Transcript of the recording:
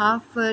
½